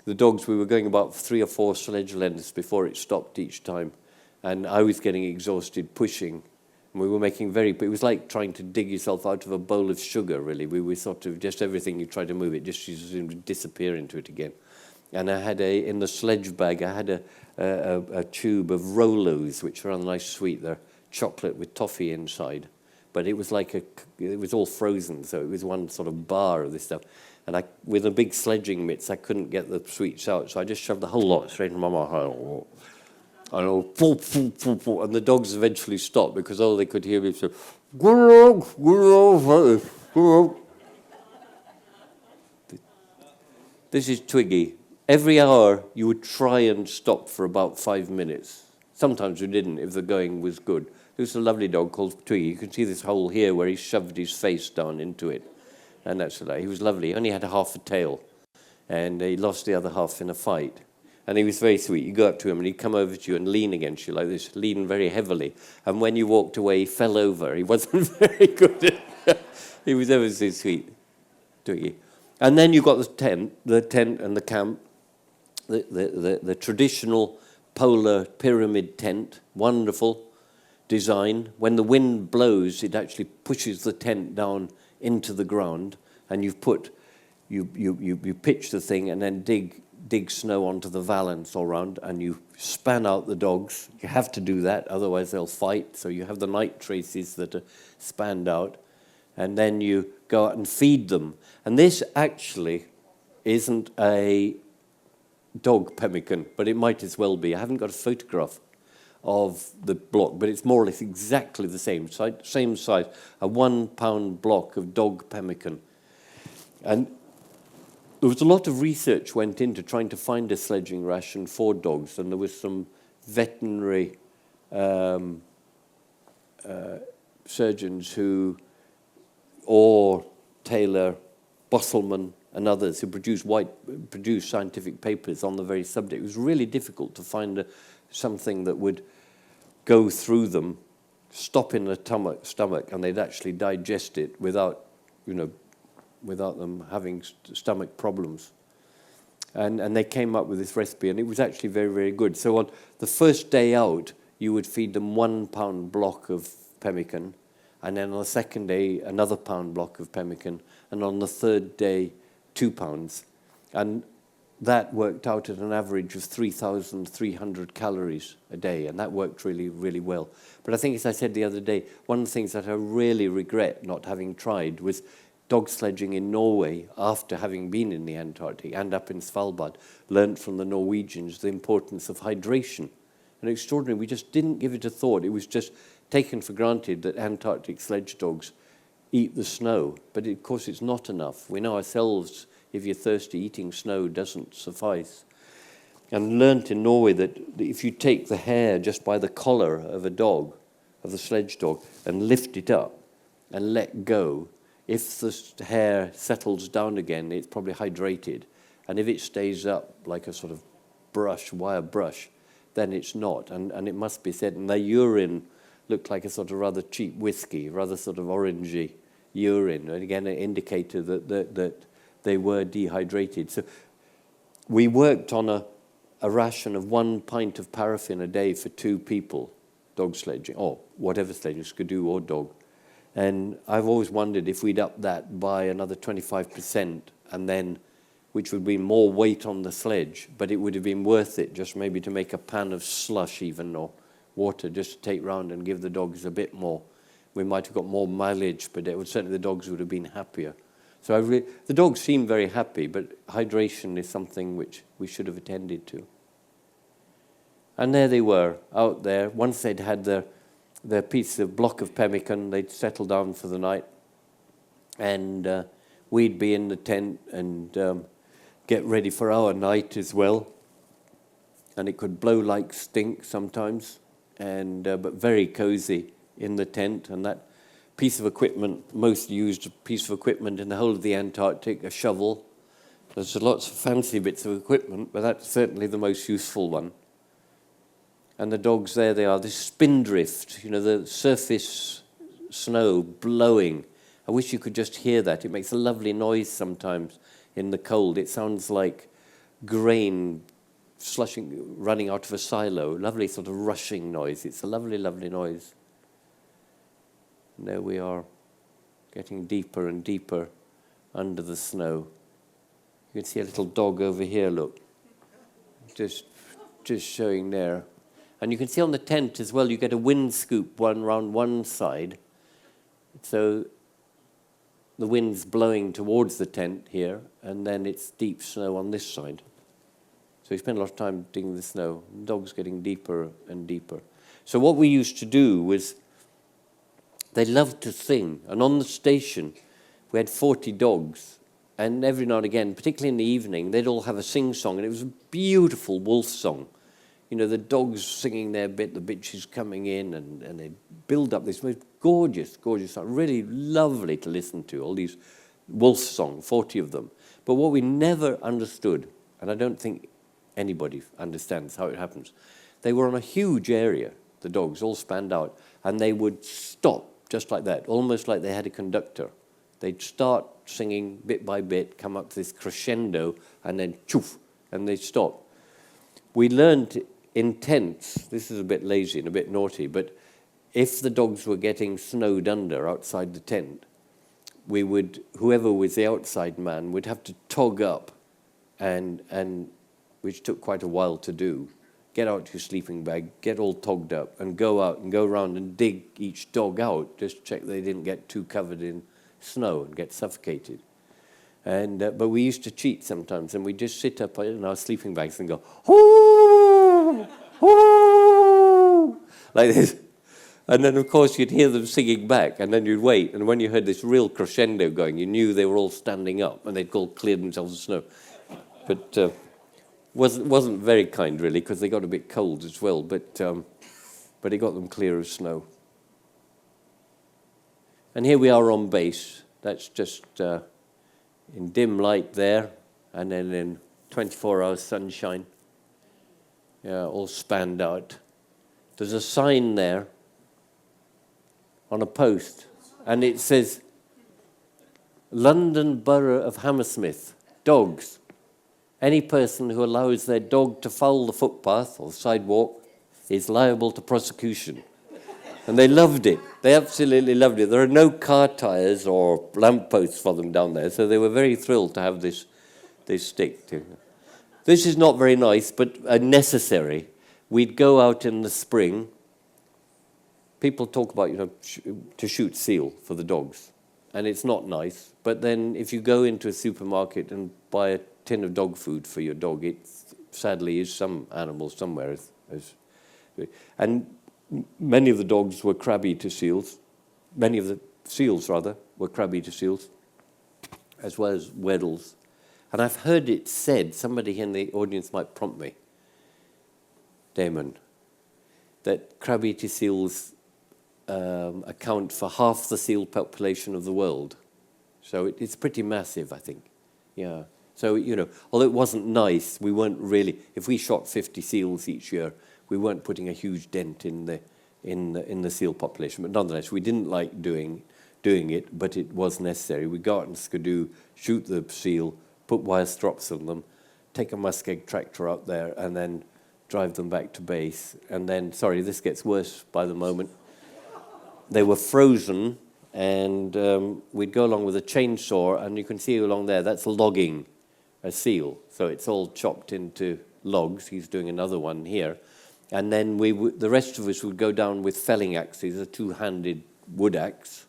the dogs, we were going about 3 or 4 sledge lengths before it stopped each time. And I was getting exhausted pushing. And we were making it was like trying to dig yourself out of a bowl of sugar, really. We were sort of, just everything you try to move, it just seemed to disappear into it again. And I had in the sledge bag, I had a tube of Rolos, which are a nice sweet. They're chocolate with toffee inside. But it was it was all frozen, so it was one sort of bar of this stuff. And with the big sledging mitts, I couldn't get the sweets out, so I just shoved the whole lot straight in my mouth. And the dogs eventually stopped because all they could hear me say, "Good dog." This is Twiggy. Every hour you would try and stop for about 5 minutes. Sometimes we didn't if the going was good. There's a lovely dog called Twiggy. You can see this hole here where he shoved his face down into it. And that's he was lovely. He only had half a tail. And he lost the other half in a fight. And he was very sweet. You go up to him and he'd come over to you and lean against you like this, lean very heavily. And when you walked away, he fell over. He wasn't very good at it. He was ever so sweet, Twiggy. And then you've got the tent and the camp, the traditional polar pyramid tent, wonderful design. When the wind blows, it actually pushes the tent down into the ground, and you pitch the thing and then dig snow onto the valance all round, and you span out the dogs. You have to do that, otherwise they'll fight. So you have the night traces that are spanned out, and then you go out and feed them. And this actually isn't a dog pemmican, but it might as well be. I haven't got a photograph of the block, but it's more or less exactly the same size, a 1 pound block of dog pemmican. And there was a lot of research went into trying to find a sledging ration for dogs, and there was some veterinary surgeons Taylor, Bosselman, and others who produced scientific papers on the very subject. It was really difficult to find something that would go through them, stop in the stomach, and they'd actually digest it without them having stomach problems. And they came up with this recipe, and it was actually very, very good. So on the first day out, you would feed them 1 pound block of pemmican, and then on the second day, another pound block of pemmican, and on the third day, 2 pounds. And that worked out at an average of 3,300 calories a day, and that worked really, really well. But I think, as I said the other day, one of the things that I really regret not having tried was dog sledging in Norway after having been in the Antarctic and up in Svalbard, learnt from the Norwegians the importance of hydration. And extraordinary, we just didn't give it a thought. It was just taken for granted that Antarctic sledge dogs eat the snow. But of course it's not enough. We know ourselves, if you're thirsty, eating snow doesn't suffice. And learnt in Norway that if you take the hair just by the collar of a dog, of the sledge dog, and lift it up and let go, if the hair settles down again, it's probably hydrated. And if it stays up like a sort of wire brush, then it's not. And it must be said, and their urine looked like a sort of rather cheap whiskey, rather sort of orangey urine, and again an indicator that they were dehydrated. So we worked on a ration of 1 pint of paraffin a day for 2 people, dog sledging, or whatever sledging, skidoo or dog. And I've always wondered if we'd up that by another 25%, and then, which would be more weight on the sledge, but it would have been worth it just maybe to make a pan of slush even, or water, just to take round and give the dogs a bit more. We might have got more mileage, but certainly the dogs would have been happier. So the dogs seem very happy, but hydration is something which we should have attended to. And there they were, out there. Once they'd had their piece of block of pemmican, they'd settle down for the night, and we'd be in the tent and get ready for our night as well. And it could blow like stink sometimes, but very cozy in the tent. And that piece of equipment, most used piece of equipment in the whole of the Antarctic, a shovel. There's lots of fancy bits of equipment, but that's certainly the most useful one. And the dogs, there they are, this spindrift, the surface snow blowing. I wish you could just hear that. It makes a lovely noise sometimes in the cold. It sounds like grain slushing, running out of a silo. Lovely sort of rushing noise. It's a lovely, lovely noise. And there we are, getting deeper and deeper under the snow. You can see a little dog over here, look. Just showing there. And you can see on the tent as well, you get a wind scoop round one side. So the wind's blowing towards the tent here, and then it's deep snow on this side. So we spend a lot of time digging the snow. The dog's getting deeper and deeper. So what we used to do was, they loved to sing. And on the station, we had 40 dogs. And every now and again, particularly in the evening, they'd all have a sing-song. And it was a beautiful wolf song. The dogs singing their bit, the bitches coming in, and they build up this most gorgeous, gorgeous song. Really lovely to listen to, all these wolf songs, 40 of them. But what we never understood, and I don't think anybody understands how it happens, they were on a huge area, the dogs, all spanned out, and they would stop just like that, almost like they had a conductor. They'd start singing bit by bit, come up to this crescendo, and then choof, and they'd stop. We learned in tents, this is a bit lazy and a bit naughty, but if the dogs were getting snowed under outside the tent, whoever was the outside man would have to tog up, and which took quite a while to do. Get out your sleeping bag, get all togged up, and go out and go around and dig each dog out, just to check they didn't get too covered in snow and get suffocated. But we used to cheat sometimes, and we'd just sit up in our sleeping bags and go, hoo, hoo, like this. And then, of course, you'd hear them singing back, and then you'd wait. And when you heard this real crescendo going, you knew they were all standing up, and they'd all cleared themselves of snow. But wasn't very kind, really, because they got a bit cold as well. But it got them clear of snow. And here we are on base. That's just in dim light there, and then in 24 hours sunshine, all spanned out. There's a sign there on a post, and it says, London Borough of Hammersmith, dogs. Any person who allows their dog to foul the footpath or sidewalk is liable to prosecution. And they loved it. They absolutely loved it. There are no car tyres or lampposts for them down there, so they were very thrilled to have this stick. This is not very nice, but necessary. We'd go out in the spring. People talk about, to shoot seal for the dogs, and it's not nice. But then if you go into a supermarket and buy a tin of dog food for your dog, it sadly is some animal somewhere. And many of the dogs were crab-eater seals. Many of the seals, rather, were crab-eater seals, as well as Weddells. And I've heard it said, somebody in the audience might prompt me, Damon, that crab-eater seals account for half the seal population of the world. So it's pretty massive, I think. Yeah. So, although it wasn't nice, we weren't really, if we shot 50 seals each year, we weren't putting a huge dent in the seal population. But nonetheless, we didn't like doing it, but it was necessary. We'd go out in Skidoo, shoot the seal, put wire strops on them, take a muskeg tractor out there, and then drive them back to base. And then, sorry, this gets worse by the moment. They were frozen, and we'd go along with a chainsaw, and you can see along there, that's logging a seal. So it's all chopped into logs. He's doing another one here. And then the rest of us would go down with felling axes, a two-handed wood axe,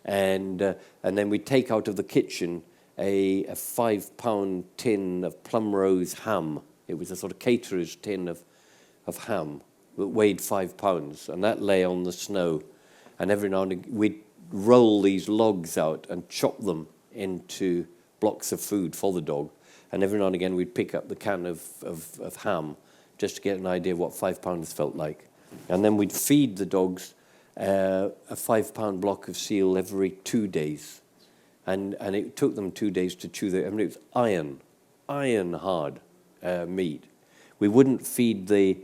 and then we'd take out of the kitchen a 5-pound tin of Plumrose ham. It was a sort of caterer's tin of ham that weighed 5 pounds, and that lay on the snow. And every now and again, we'd roll these logs out and chop them into blocks of food for the dog. And every now and again, we'd pick up the can of ham just to get an idea of what 5 pounds felt like. And then we'd feed the dogs a 5-pound block of seal every 2 days. And it took them 2 days to chew it was iron hard meat. We wouldn't feed the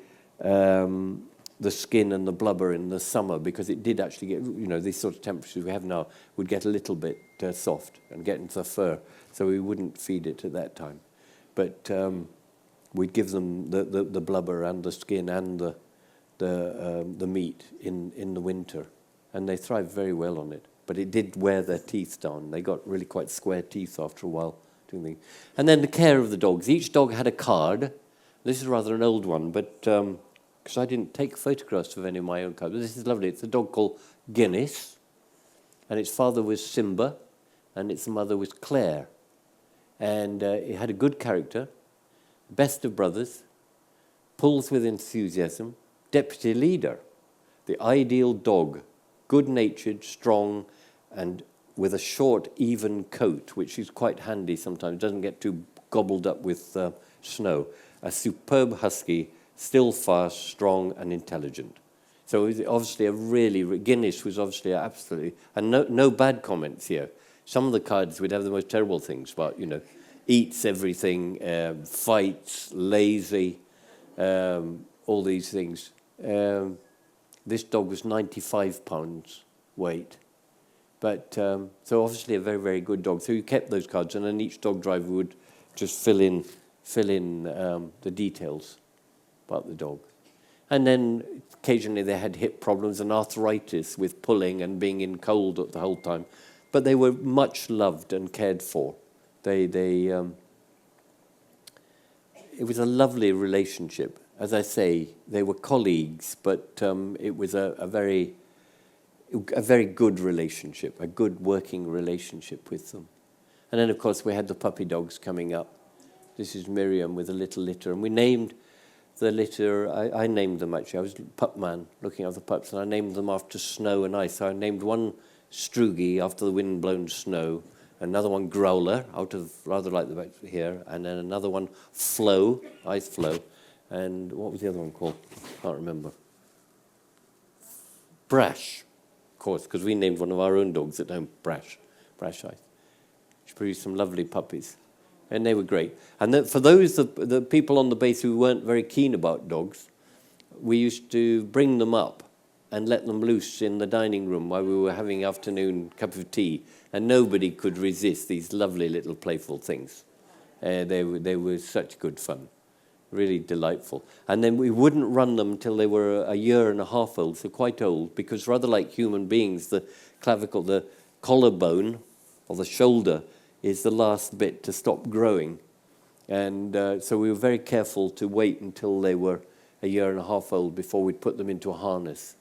skin and the blubber in the summer because it did actually get, these sort of temperatures we have now would get a little bit soft and get into the fur. So we wouldn't feed it at that time. But we'd give them the blubber and the skin and the meat in the winter. And they thrived very well on it. But it did wear their teeth down. They got really quite square teeth after a while doing things. And then the care of the dogs. Each dog had a card. This is rather an old one, but because I didn't take photographs of any of my own cards. But this is lovely. It's a dog called Guinness, and its father was Simba, and its mother was Claire. And it had a good character, best of brothers, pulls with enthusiasm, deputy leader, the ideal dog, good-natured, strong, and with a short, even coat, which is quite handy sometimes, doesn't get too gobbled up with snow. A superb husky, still fast, strong, and intelligent. So it was obviously Guinness was obviously absolutely, and no bad comments here. Some of the cards would have the most terrible things about, eats everything, fights, lazy, all these things. This dog was 95 pounds weight. But, so obviously a very, very good dog. So you kept those cards, and then each dog driver would just fill in the details about the dog. And then occasionally they had hip problems and arthritis with pulling and being in cold the whole time. But they were much loved and cared for. It was a lovely relationship. As I say, they were colleagues, but it was a very good relationship, a good working relationship with them. And then, of course, we had the puppy dogs coming up. This is Miriam with a little litter. And we named the litter, I named them actually. I was pup man looking at the pups, and I named them after snow and ice. So I named one Strugi after the wind-blown snow, another one Growler, out of rather like the back here, and then another one Flow, Ice Flow. And what was the other one called? Can't remember. Brash, of course, because we named one of our own dogs at home Brash Ice. which produced some lovely puppies. And they were great. And for those, the people on the base who weren't very keen about dogs, we used to bring them up and let them loose in the dining room while we were having afternoon cup of tea. And nobody could resist these lovely little playful things. They were such good fun, really delightful. And then we wouldn't run them till they were a year and a half old, so quite old, because rather like human beings, the clavicle, the collarbone, or the shoulder, is the last bit to stop growing. And so we were very careful to wait until they were a year and a half old before we'd put them into a harness,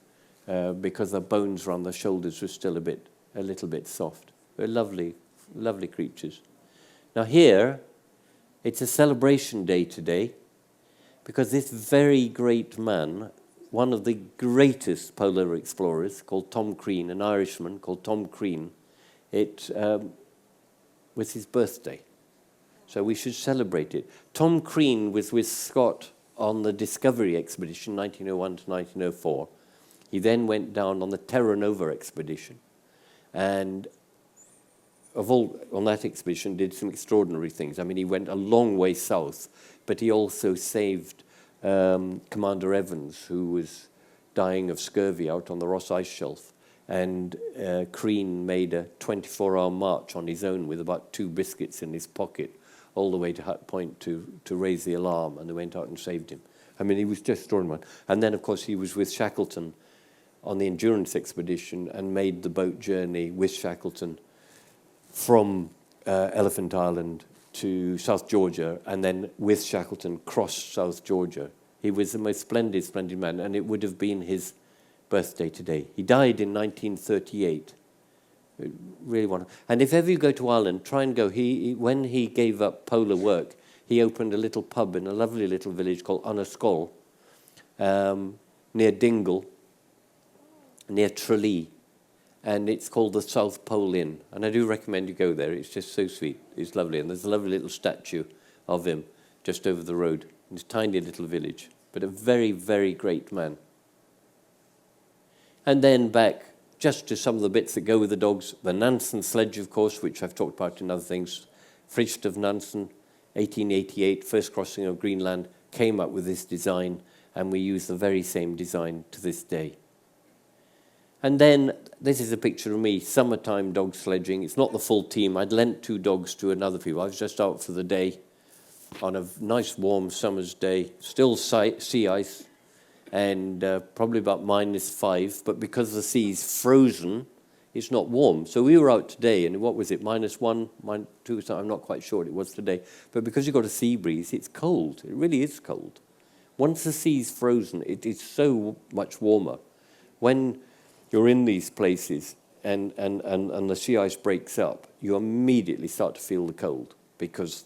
because the bones around the shoulders were still a little bit soft. They're lovely, lovely creatures. Now here, it's a celebration day today, because this very great man, one of the greatest polar explorers, called Tom Crean, an Irishman called Tom Crean, it was his birthday. So we should celebrate it. Tom Crean was with Scott on the Discovery expedition, 1901 to 1904. He then went down on the Terra Nova expedition. And on that expedition, did some extraordinary things. I mean, he went a long way south, but he also saved Commander Evans, who was dying of scurvy out on the Ross Ice Shelf. And Crean made a 24-hour march on his own with about 2 biscuits in his pocket, all the way to Hut Point to raise the alarm, and they went out and saved him. I mean, he was just extraordinary. And then, of course, he was with Shackleton on the Endurance expedition and made the boat journey with Shackleton from Elephant Island to South Georgia, and then with Shackleton crossed South Georgia. He was the most splendid, splendid man, and it would have been his birthday today. He died in 1938. Really wonderful. And if ever you go to Ireland, try and go. When he gave up polar work, he opened a little pub in a lovely little village called Anascol, near Dingle, near Tralee. And it's called the South Pole Inn. And I do recommend you go there. It's just so sweet. It's lovely. And there's a lovely little statue of him just over the road. It's a tiny little village, but a very, very great man. And then back just to some of the bits that go with the dogs. The Nansen sledge, of course, which I've talked about in other things. Fridtjof Nansen, 1888, first crossing of Greenland, came up with this design, and we use the very same design to this day. And then, this is a picture of me, summertime dog sledging. It's not the full team. I'd lent 2 dogs to another people. I was just out for the day on a nice warm summer's day, still sea ice, and probably about -5, but because the sea's frozen, it's not warm. So we were out today, and what was it, -1, -2, I'm not quite sure what it was today. But because you've got a sea breeze, it's cold. It really is cold. Once the sea's frozen, it is so much warmer. When you're in these places and the sea ice breaks up, you immediately start to feel the cold because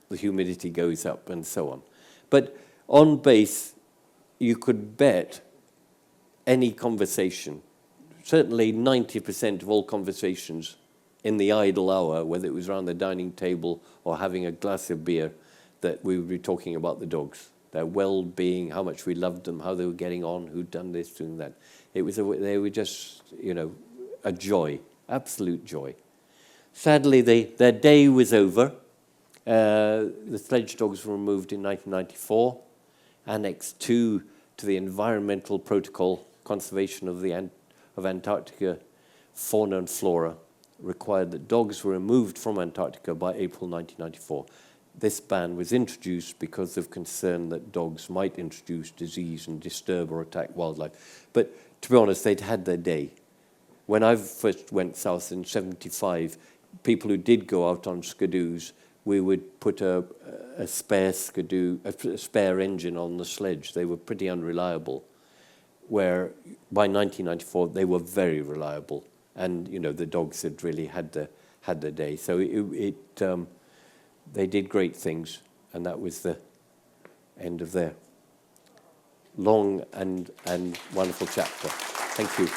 the humidity goes up and so on. But on base, you could bet any conversation, certainly 90% of all conversations in the idle hour, whether it was around the dining table or having a glass of beer, that we would be talking about the dogs, their well-being, how much we loved them, how they were getting on, who'd done this, doing that. They were just, a joy, absolute joy. Sadly, their day was over. The sledge dogs were removed in 1994. Annex 2 to the Environmental Protocol, Conservation of Antarctica Fauna and Flora, required that dogs were removed from Antarctica by April 1994. This ban was introduced because of concern that dogs might introduce disease and disturb or attack wildlife. But to be honest, they'd had their day. When I first went south in 1975, people who did go out on skidoos, we would put a spare skidoo, a spare engine on the sledge. They were pretty unreliable. Where by 1994 they were very reliable, and the dogs had really had their day. So they did great things, and that was the end of their long and wonderful chapter. Thank you.